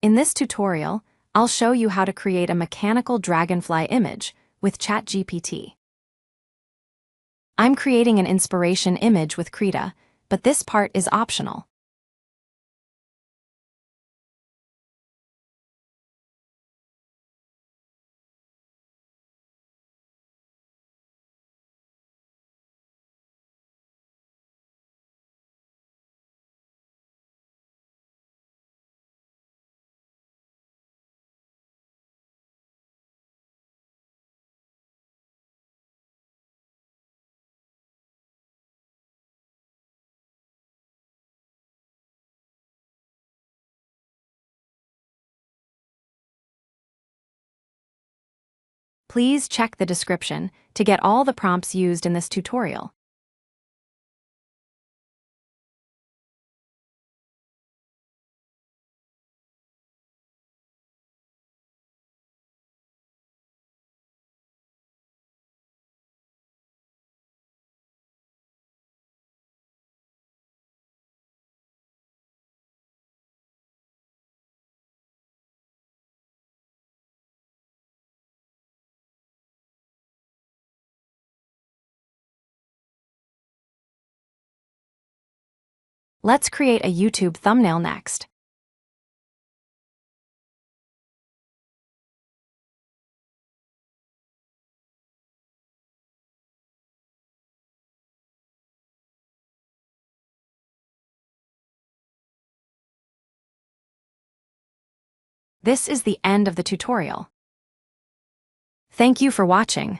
In this tutorial, I'll show you how to create a mechanical dragonfly image with ChatGPT. I'm creating an inspiration image with Krita, but this part is optional. Please check the description to get all the prompts used in this tutorial. Let's create a YouTube thumbnail next. This is the end of the tutorial. Thank you for watching.